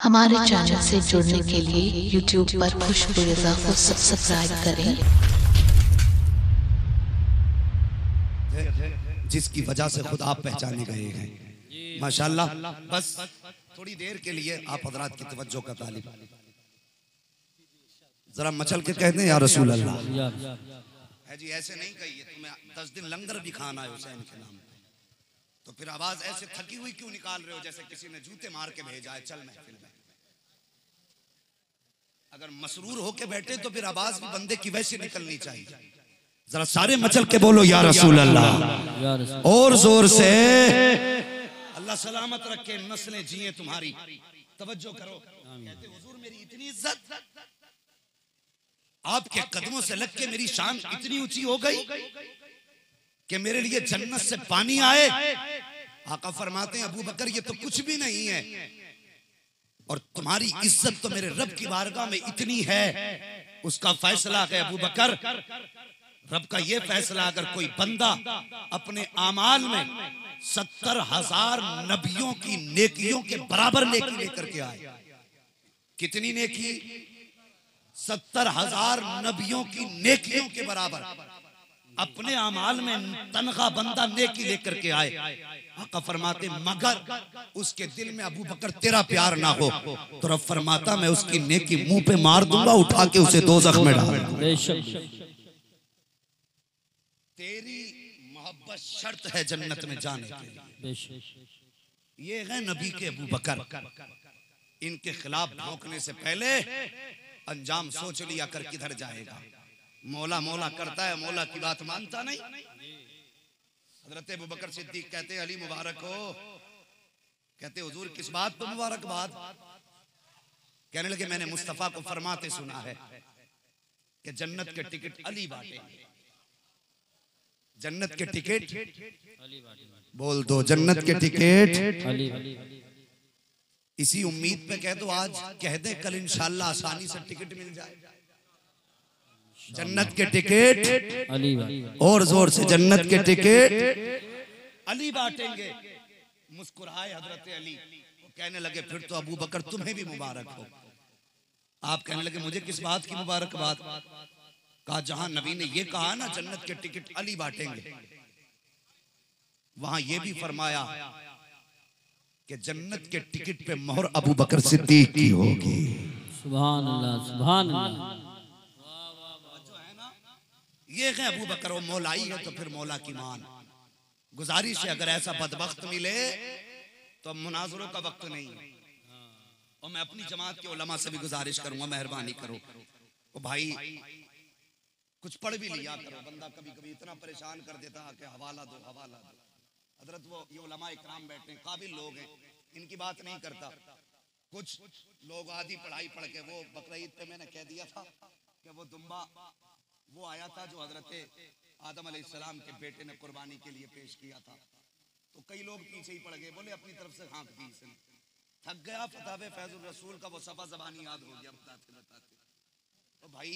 हमारे चैनल से जुड़ने के लिए YouTube पर खुशबू रज़ा को सब्सक्राइब करें, जिसकी वजह से खुद आप पहचाने गए हैं। माशाल्लाह। बस थोड़ी देर के लिए आप हजरात की तवज्जो का तालिब जरा मचल के कह दें या रसूल अल्लाह। है जी, ऐसे नहीं कहिए तुम्हें 10 दिन लंगर भी खाना है हुसैन के नाम पे, तो फिर आवाज ऐसे थकी हुई क्यों निकाल रहे हो जैसे किसी ने जूते मार के भेजा है। चल महफिल में अगर मसरूर होके बैठे तो फिर आवाज भी बंदे की वैसे निकलनी चाहिए। जरा सारे मचल के बोलो या रसूल अल्लाह और जोर से। अल्लाह सलामत रखे, नस्लें जिए तुम्हारी। तवज्जो करो। कहते हुजूर मेरी इतनी इज्जत, आपके कदमों से लग के मेरी शान इतनी ऊंची हो गई कि मेरे लिए जन्नत से पानी आए। आका फरमाते हैं अबू बकर ये तो कुछ भी नहीं है, और तुम्हारी इज्जत तो मेरे रब की बारगाह में इतनी है, उसका फैसला है अबू बकर। रब का ये फैसला, अगर कोई बंदा अपने आमाल में 70,000 नबियों की नेकियों के बराबर नेकी लेकर के आए। कितनी नेकी? 70,000 नबियों की नेकियों के बराबर अपने आमाल में तनखा बंदा नेकी लेकर के आए। आका फरमाते मगर उसके दिल में अबू बकर तेरा प्यार ना हो तो रब फरमाता मैं उसकी नेकी मुंह पे मार दूंगा, उठा के उसे दोज़ख में डाल दूंगा। तेरी मोहब्बत शर्त है जन्नत में जाने के लिए। ये है नबी के अबू बकर। इनके खिलाफ भौंकने से पहले अंजाम सोच लिया कर किधर जाएगा। मौला मौला करता है, मौला की बात मानता नहीं। हजरत अबू बकर सिद्दीक कहते अली मुबारक हो। कहते हुजूर किस बात पर मुबारकबाद? कहने लगे मैंने मुस्तफा को फरमाते सुना है कि जन्नत के टिकट अली बांटेंगे। जन्नत के टिकट बोल दो, जन्नत के टिकट अली। इसी उम्मीद पे कह दो, आज कह दे कल इंशाल्लाह आसानी से टिकट मिल जाए। जन्नत के टिकट अली, और जोर से जन्नत के टिकट अली बांटेंगे। मुस्कुराए हजरत अली, वो कहने लगे फिर तो अबू बकर तुम्हें भी मुबारक हो। आप कहने लगे मुझे किस बात की मुबारकबाद? कहा जहां नबी ने ये कहा ना जन्नत के टिकट अली बांटेंगे, वहां ये भी फरमाया कि जन्नत के टिकट पे मोहर अबू बकर सिद्दीक की होगी। सुभान अल्लाह, सुभान अल्लाह। ये है अबू बकर, वो मौलाई है तो फिर मौला की मान। गुजारिश है अगर ऐसा बदबख्त मिले तो मुनाजरों का वक्त नहीं है। और मैं अपनी जमात के उलमा से भी गुजारिश करूंगा, मेहरबानी करो ओ भाई कुछ पढ़ भी लिया करो। बंदा कभी कभी इतना परेशान कर देता है कि हवाला दो हवाला दो। हजरत वो ये उलमा इकराम बैठे हैं, काबिल लोग हैं, इनकी बात नहीं करता। कुछ लोग आधी पढ़ाई पढ़ के, वो बकरीद पे मैंने कह दिया था कि वो दुम्बा वो आया था जो हजरत आदम अलैहिस्सलाम के बेटे ने कुर्बानी के लिए पेश किया था, तो कई लोग पीछे ही पड़ गए, बोले अपनी तरफ से हाँक दी इसने। थक गया फतावे फैजुल रसूल का वो सफा ज़बानी याद हो गया बताते बताते। तो भाई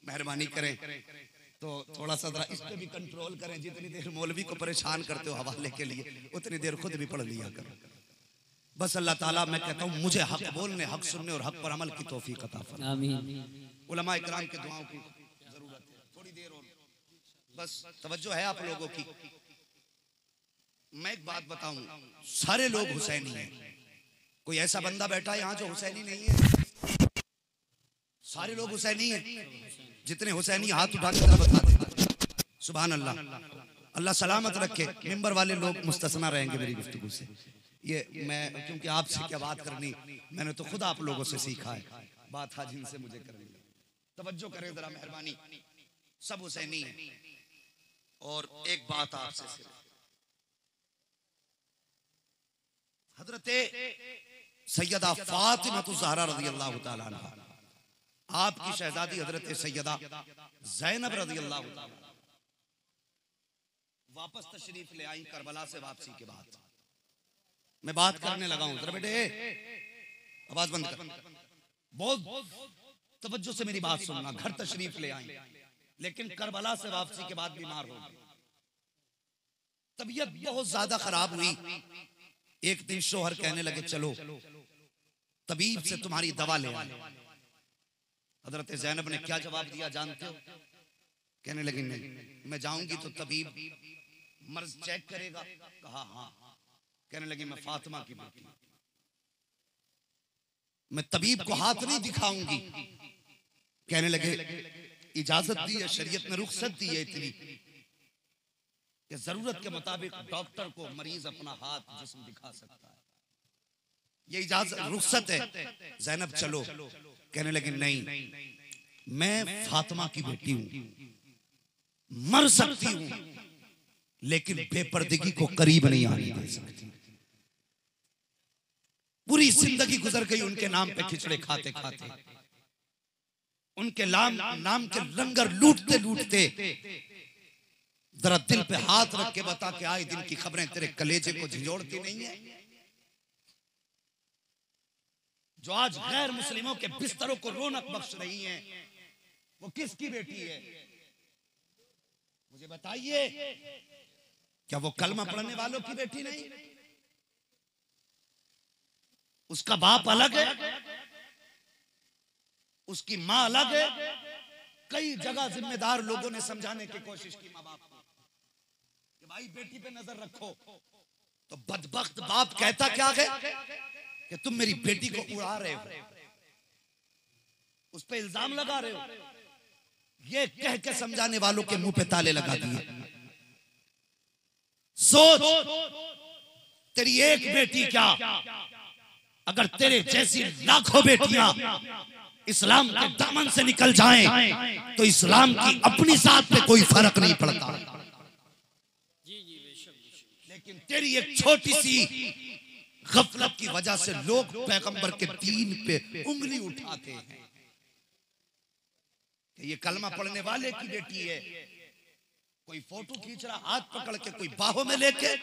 मेहरबानी करें तो थोड़ा सा जरा इस पे भी कंट्रोल करें। जितनी देर मौलवी को परेशान करते हो हवाले के लिए, उतनी देर खुद भी पढ़ लिया करो। बस अल्लाह ताला मैं कहता हूँ मुझे हक बोलने, हक सुनने और हक पर अमल की तौफीक अता फरमाए। आमीन। उलमा इकराम के दुआओं की जरूरत है। थोड़ी देर और बस तवज्जो है आप लोगों की। मैं एक बात बताऊं, सारे लोग हुसैनी हैं। कोई ऐसा बंदा बैठा है यहाँ जो हुसैनी नहीं है? सारे लोग हुसैनी हैं। जितने हुसैनी हाथ उठा के बता दे। सुभान अल्लाह। अल्लाह सलामत रखे। मिंबर वाले लोग मुस्तस्ना रहेंगे मेरी गुफ्तगू से। ये मैं क्योंकि आपसे क्या बात करनी, मैंने तो खुद आप लोगों से सीखा है। बात हाजिन से मुझे करनी। तवज्जो करें जरा मेहरबानी। सब हुसैनी हैं। और एक बात आपसे सिर्फ, हजरते सैयदा फातिमा ज़हरा रज़ियल्लाहु ताला अन्हा, आपकी शहजादी हजरत सैयदा ज़ैनब रज़ियल्लाहु ताला वापस तशरीफ ले आई करबला से वापसी के बाद। मैं बात करने लगा हूं, जरा बेटे आवाज बंद कर, बहुत तवज्जो से मेरी बात सुनना। घर तशरीफ ले आई, लेकिन करबला से वापसी के बाद बीमार हो गई, तबीयत बहुत ज्यादा खराब हुई। एक दिन शोहर कहने लगे चलो तबीब से तुम्हारी दवा ले आए। हजरत ज़ैनब ने क्या जवाब दिया जानते हो? कहने लगी नहीं, मैं जाऊंगी तो तबीब मर्ज चेक करेगा। कहा हाँ। कहने लगी मैं फातिमा की बेटी, मैं तबीब को हाथ नहीं दिखाऊंगी। कहने लगे इजाजत दी है, शरीयत ने रुखसत दी है इतनी कि जरूरत के मुताबिक डॉक्टर को मरीज अपना हाथ जिस्म दिखा सकता है, ये इजाजत रुखसत है। ज़ैनब चलो। कहने लगे नहीं, मैं फातिमा की बेटी हूं, मर सकती हूं लेकिन बेपर्दगी को करीब नहीं आने दे सकती। पूरी जिंदगी गुजर गई उनके नाम पे खिचड़े खाते खाते, उनके नाम के लंगर लूटते लूटते। जरा दिल पे हाथ रख के बता के आए दिन की खबरें तेरे कलेजे को झिझोड़ती नहीं है? जो आज गैर मुस्लिमों के बिस्तरों को रौनक बख्श रही हैं, वो किसकी बेटी है? मुझे बताइए, क्या वो कलमा पढ़ने वालों की बेटी नहीं? उसका बाप अलग है, उसकी मां अलग है। कई जगह जिम्मेदार लोगों ने समझाने की कोशिश की मां बाप को कि भाई बेटी पे नजर रखो, तो बदबख्त बाप कहता क्या है कि तुम मेरी बेटी को उड़ा रहे हो, उस पे इल्जाम लगा रहे हो। ये कह के समझाने वालों के मुंह पे ताले लगा दिए। सोच, तेरी एक बेटी क्या, अगर तेरे जैसी लाखों बेटियां इस्लाम के दामन से निकल जाएं तो इस्लाम की अपनी जात पे कोई फर्क नहीं पड़ता। लेकिन तेरी एक छोटी सी गफलत की वजह से लोग पैगंबर के दीन पे उंगली उठाते हैं कि ये कलमा पढ़ने वाले की बेटी है। कोई फोटो खींच रहा हाथ पकड़ के, कोई बाहों में लेके,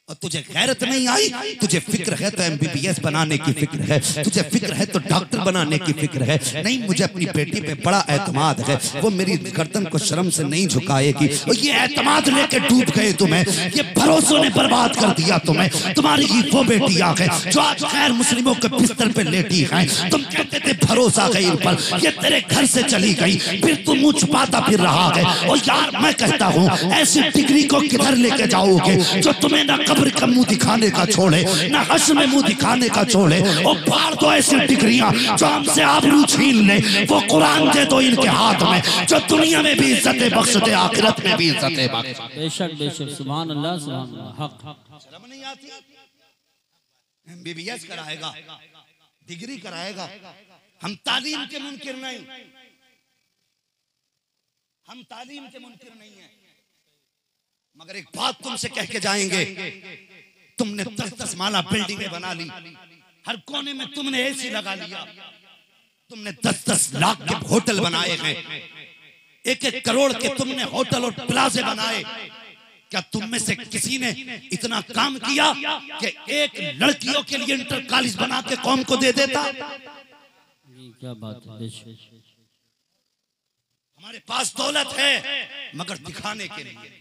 और तुझे गैरत नहीं आई? तुझे फिक्र है तो MBBS बनाने की फिक्र है, तुझे फिक्र है तो डॉक्टर बनाने की फिक्र है। नहीं, मुझे अपनी बेटी पे बड़ा एतमाद है, वो मेरी गर्दन को शर्म से नहीं झुकाएगी। और ये एतमाद लेके डूब गए तुम्हें, ये भरोसों ने बर्बाद कर दिया तुम्हें। तुम्हारी ही वो बेटियां हैं जो आज गैर मुस्लिमों के बिस्तर पे लेटी हैं। तुम कहते थे भरोसा है इन पर, ये तेरे घर से चली गई, फिर तुम मुंह छुपाता फिर रहा है। और यार मैं कहता हूँ, ऐसी डिग्री को किधर लेके जाओगे जो तुम्हें ना कब्र का मुंह दिखाने का छोड़े, ना हश्र में मुंह दिखाने का छोड़े। और फाड़ दो ऐसी डिग्रियां जो हमसे आबरू छीन ले। वो कुरान दे दो इनके हाथ में जो दुनिया में भी इज्जतें बख्श दे, आखिरत में भी इज्जतें बख्श। बेशक बेशक, सुभान अल्लाह सुभान अल्लाह। हक शर्म नहीं आती? MBBS कराएगा, डिग्री कराएगा। हम तालीम के मुनकिर नहीं, हम तालीम के मुनकिर नहीं है, मगर एक बात तुमसे कह के जाएंगे, तुमने 10-10 माला बिल्डिंगें बना ली, हर कोने में तुमने AC लगा लिया, तुमने 10-10 लाख के होटल बनाए हैं, 1-1 करोड़ के तुमने होटल और प्लाजे बनाए। क्या तुम में से किसी ने इतना काम किया कि एक लड़कियों के लिए इंटर कॉलेज बना के कौम को दे देता? क्या बात है। हमारे पास दौलत है मगर दिखाने के लिए,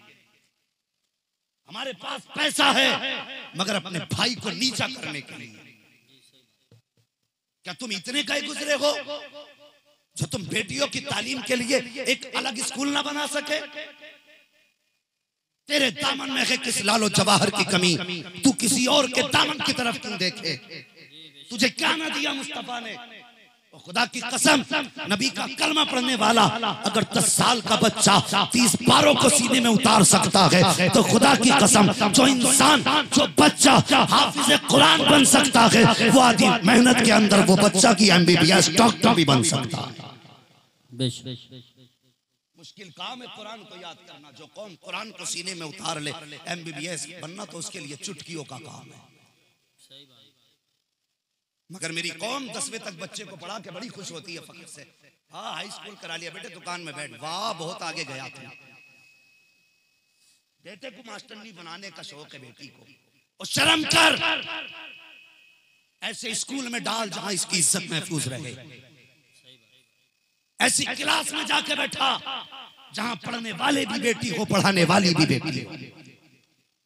हमारे पास पैसा है मगर अपने भाई को नीचा करने के लिए। क्या तुम इतने गए गुजरे हो जो तुम बेटियों की तालीम के लिए एक अलग स्कूल ना बना सके? तेरे दामन में है किस लालो जवाहर की कमी, तू किसी और के दामन की तरफ क्यों देखे? तुझे क्या ना दिया मुस्तफा ने? खुदा की कसम, नबी का कलमा पढ़ने वाला अगर 10 साल का बच्चा 30 पारों को सीने में उतार सकता है, तो खुदा की कसम जो इंसान, जो बच्चा हाफिज कुरान बन सकता है, वो आदि मेहनत के अंदर वो बच्चा की MBBS डॉक्टर भी बन सकता है। मुश्किल काम है कुरान को याद करना। जो कौम कुरान को सीने में उतार ले, MBBS बनना तो उसके लिए चुटकियों का काम है। मगर मेरी कौम 10वीं तक बच्चे को पढ़ा के बड़ी खुश होती है फख्र से, हाँ हाई स्कूल करा लिया बेटे, दुकान में बैठ, वाह बहुत आगे गया था। बेटे को मास्टरनी बनाने का शौक है बेटी को, और शर्म कर, ऐसे स्कूल में डाल जहां इसकी इज्जत महफूज रहे, ऐसी क्लास में जाके बैठा जहां पढ़ने वाले भी बेटी हो, पढ़ाने वाली भी बेटी हो।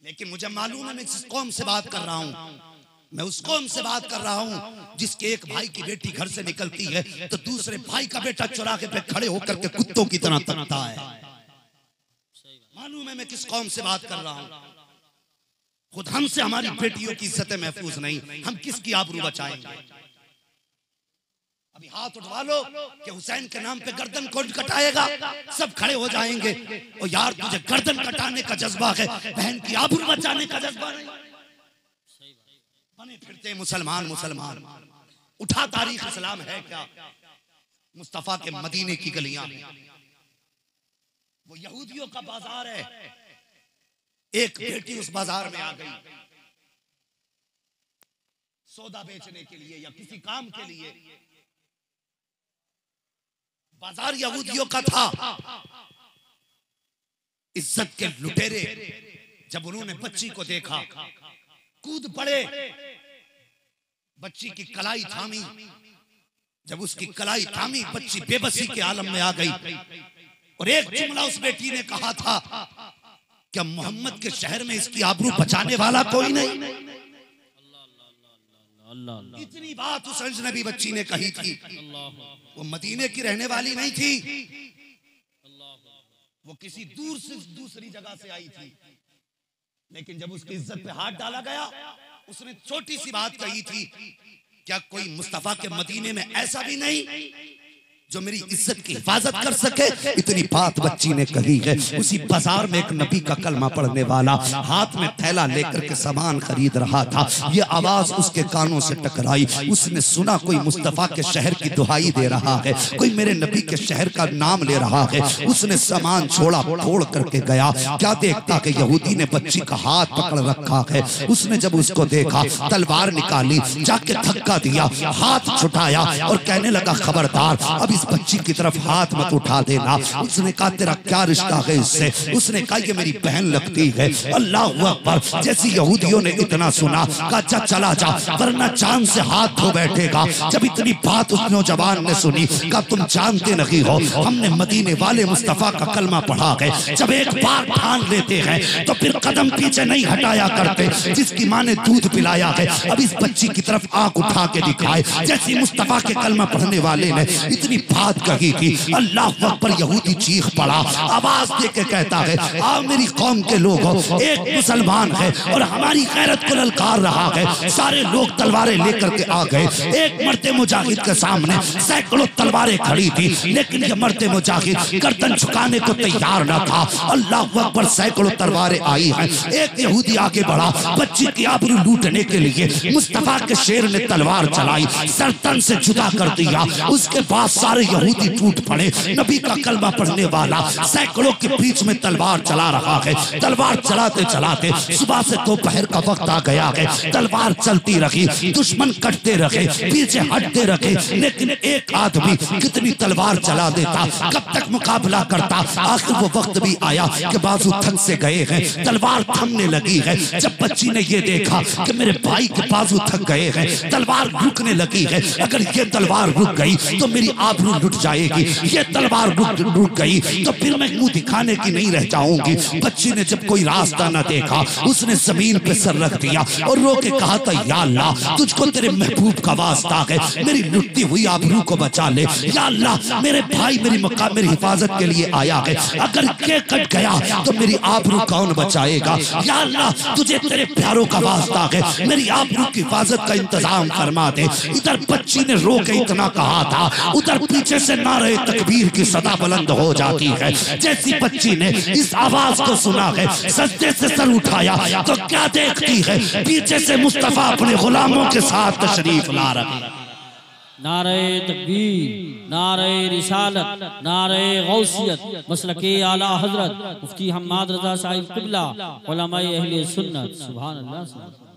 लेकिन मुझे मालूम है मैं जिस कौम से बात कर रहा हूं, मैं उस कौम से बात कर रहा हूं जिसके एक भाई की बेटी घर से निकलती है तो दूसरे भाई का बेटा चौराहे पे खड़े होकर के कुत्तों की तरह तकता है। मालूम है मैं किस कौम से बात कर रहा हूं। खुद हमसे हमारी बेटियों की इज्जतें महफूज नहीं, हम किसकी आबरू बचाएंगे? अभी हाथ उठवा लो कि हुसैन के नाम पे गर्दन कौन कटाएगा, सब खड़े हो जाएंगे। और यार तुझे गर्दन कटाने का जज्बा है, बहन की आबरू बचाने का जज्बा नहीं। बने फिरते मुसलमान मुसलमान, उठा तारीख इस्लाम है क्या? मुस्तफा के मदीने की गलियां, वो यहूदियों का बाजार है। एक बेटी उस बाजार में आ गई सौदा बेचने के लिए या किसी काम के लिए। बाजार यहूदियों का था। इज्जत के लुटेरे जब उन्होंने बच्ची को देखा कूद पड़े, बच्ची की कलाई थामी। जब उसकी कलाई थामी बच्ची बेबसी के आलम में आ गई और एक जुमला उस बेटी ने कहा था, क्या मोहम्मद के शहर में इसकी आबरू बचाने वाला कोई नहीं? इतनी बात उस अजनबी बच्ची ने कही थी। वो मदीने की रहने वाली नहीं थी, वो किसी दूर से दूसरी जगह से आई थी। लेकिन जब उसकी इज्जत पे हाथ डाला गया, उसने छोटी सी बात कही थी, क्या कोई मुस्तफा के मदीने में ऐसा भी नहीं जो मेरी इज्जत की हिफाजत कर सके? इतनी बात बच्ची ने कही है। उसी बाजार में एक नबी का कलमा पढ़ने वाला हाथ में थैला लेकर के सामान खरीद रहा था। ये आवाज उसके कानों से टकराई। उसने सुना कोई मुस्तफा के शहर की दुहाई दे रहा है, कोई मेरे नबी के शहर का नाम ले रहा है। उसने सामान छोड़ा, तोड़ करके गया। क्या देखता कि यहूदी ने बच्ची का हाथ पकड़ रखा है। उसने जब उसको देखा, तलवार निकाली, जाके धक्का दिया, हाथ छुटाया और कहने लगा, खबरदार अब इस बच्ची की तरफ हाथ मत उठा देना। उसने कहा, तेरा क्या रिश्ता है इससे? उसने कहा, ये मेरी बहन लगती है। अल्लाह अकबर। जैसे यहूदियों ने इतना सुना, कहा, जा चला जा वरना जान से हाथ धो बैठेगा। जब इतनी बात उस नौजवान ने सुनी, कहा, तुम जानते नहीं हो हमने मदीने वाले मुस्तफा का कलमा पढ़ा है। जब एक बार ठान लेते हैं तो फिर कदम पीछे नहीं हटाया करते। जिसकी माँ ने दूध पिलाया है, अब इस बच्ची की तरफ आंख उठा के दिखाए। जैसे मुस्तफा के कलमा पढ़ने वाले ने इतनी बात कही थी, अल्लाह अकबर, यहूदी चीख पड़ा, आवाज दे के कहता है, आओ मेरी कौम के लोगों, एक मुसलमान है और हमारी गैरत को ललकार रहा है। सारे लोग तलवारें लेकर के आ गए। एक मर्दे मुजाहिद के सामने सैकड़ों तलवारें खड़ी थी, लेकिन ये मर्दे मुजाहिद गर्दन झुकाने को तैयार न था। अल्लाह अकबर, सैकड़ों तलवारें आई हैं। एक यहूदी आगे बढ़ा, बच्ची की आबरू लूटने के लिए मुस्तफा के शेर ने तलवार चलाई, सरतन से जुदा कर दिया। उसके बाद सारे यहूदी टूट पड़े। नबी का कलमा पढ़ने वाला सैकड़ों के बीच में तलवार चला रहा है। तलवार चलाते चलाते सुबह से दोपहर का वक्त आ गया है। तलवार चलती रही, दुश्मन कटते रहे, पीछे हटते रहे, लेकिन एक आदमी कितनी तलवार चला देता, कब तक मुकाबला करता? आखिर वो वक्त भी आया कि बाजू थक से गए हैं, तलवार थमने लगी है। जब बच्ची ने ये देखा कि मेरे भाई के बाजू थक गए हैं, तलवार रुकने लगी है, अगर ये तलवार रुक गई तो मेरी आबरू लुट जाएगी, ये तलवार रुक गई तो फिर मैं मुंह दिखाने की नहीं रह जाऊंगी। बच्ची ने जब कोई रास्ता न देखा, उसने जमीन पे सर रख दिया और रो के कहा था, या अल्लाह, तुझको तेरे महबूब का वास्ता है, मेरी लुटती हुई आबरू को बचा ले। या अल्लाह, मेरे भाई मेरी हिफाजत के लिए आया है, अगर ये कट गया तो मेरी आबरू कौन बचाएगा? या अल्लाह, तुझे तेरे प्यारों का वास्ता है, मेरी आबरू की हिफाजत का इंतजाम फरमा दे। इधर बच्ची ने रो के इतना कहा था, उधर पीछे से नारे तकबीर की सदा बुलंद हो जाती है। जैसी बच्ची ने इस आवाज को सुना है, सजदे से सर उठाया तो क्या देखती है? पीछे से मुस्तफा अपने गुलामों के साथ तशरीफ ला रहे। नारे तकबीर, नारे रिसालत, नारे गौसियत, मसलके आला हजरत मुफ्ती हम्माद रजा साहिब क़िबला, उलमाए अहले सुन्नत। सुभान अल्लाह।